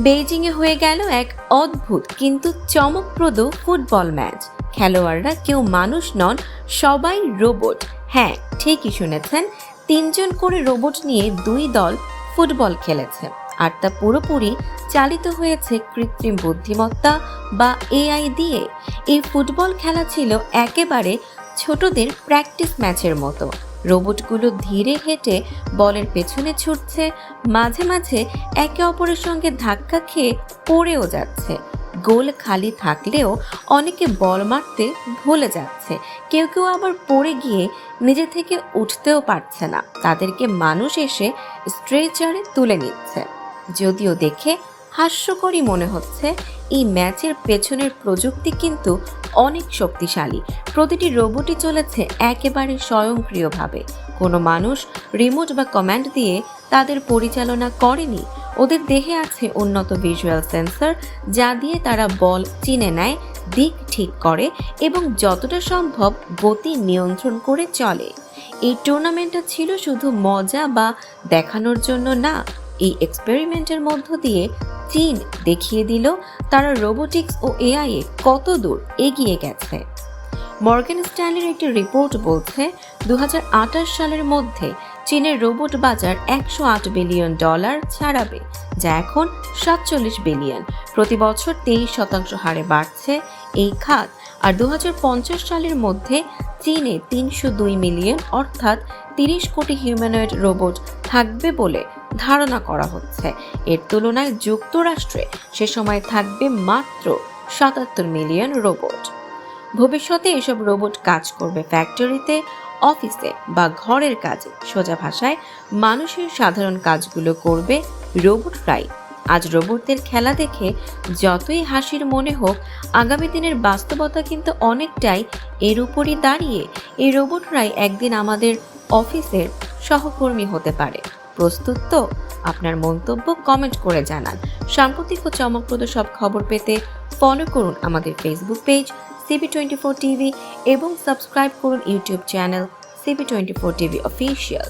বেইজিংয়ে হয়ে গেল এক অদ্ভুত কিন্তু চমকপ্রদ ফুটবল ম্যাচ। খেলোয়াড়রা কেউ মানুষ নন, সবাই রোবট। হ্যাঁ, ঠিকই শুনেছেন, 3জন করে রোবট নিয়ে 2 দল ফুটবল খেলেছে। আর তা পুরোপুরি চালিত হয়েছে কৃত্রিম বুদ্ধিমত্তা বা এআই দিয়ে। এই ফুটবল খেলা ছিল একেবারে ছোটদের প্র্যাকটিস ম্যাচের মতো। রোবটগুলো ধীরে হেঁটে বলের পেছনে ছুটছে, মাঝে মাঝে একে অপরের সঙ্গে ধাক্কা খেয়ে পড়েও যাচ্ছে। গোল খালি থাকলেও অনেকে বল মারতে ভুলে যাচ্ছে, কেউ কেউ আবার পড়ে গিয়ে নিজে থেকে উঠতেও পারছে না। তাদেরকে মানুষ এসে স্ট্রেচারে তুলে নিচ্ছে। যদিও দেখে হাস্যকরই মনে হচ্ছে, এই ম্যাচের পেছনের প্রযুক্তি কিন্তু অনেক শক্তিশালী। প্রতিটি রোবটই চলেছে একেবারে স্বয়ংক্রিয়ভাবে। কোনো মানুষ রিমোট বা কমান্ড দিয়ে তাদের পরিচালনা করেনি। ওদের দেহে আছে উন্নত ভিজুয়াল সেন্সর, যা দিয়ে তারা বল চিনে নেয়, দিক ঠিক করে এবং যতটা সম্ভব গতি নিয়ন্ত্রণ করে চলে। এই টুর্নামেন্টটা ছিল শুধু মজা বা দেখানোর জন্য না। এই এক্সপেরিমেন্টের মধ্য দিয়ে চীন দেখিয়ে দিল তারা রোবোটিক্স ও এআই এ কত দূর এগিয়ে গেছে। মর্গান স্ট্যানলির একটি রিপোর্ট বলছে 2028 সালের মধ্যে চীনের রোবট বাজার $108 বিলিয়ন ছাড়াবে, যা এখন 47 বিলিয়ন। প্রতি বছর 23% হারে বাড়ছে এই খাত। আর 2050 সালের মধ্যে চীনে 302 মিলিয়ন অর্থাৎ 30 কোটি হিউম্যানয়েড রোবট থাকবে বলে ধারণা করা হচ্ছে। এর তুলনায় যুক্তরাষ্ট্রে সে সময় থাকবে মাত্র 77 মিলিয়ন রোবট। ভবিষ্যতে এসব রোবট কাজ করবে ফ্যাক্টরিতে, অফিসে বা ঘরের কাজে। সোজা ভাষায় মানুষের সাধারণ কাজগুলো করবে রোবটরাই। আজ রোবটদের খেলা দেখে যতই হাসির মনে হোক, আগামী দিনের বাস্তবতা কিন্তু অনেকটাই এর উপরই দাঁড়িয়ে। এই রোবটরাই একদিন আমাদের অফিসের সহকর্মী হতে পারে। প্রস্তুত তো? আপনার মন্তব্য কমেন্ট করে জানান। সাম্প্রতিক ও চমকপ্রদ সব খবর পেতে ফলো করুন আমাদের ফেসবুক পেজ CP24 TV এবং সাবস্ক্রাইব করুন YouTube channel CP24 TV official.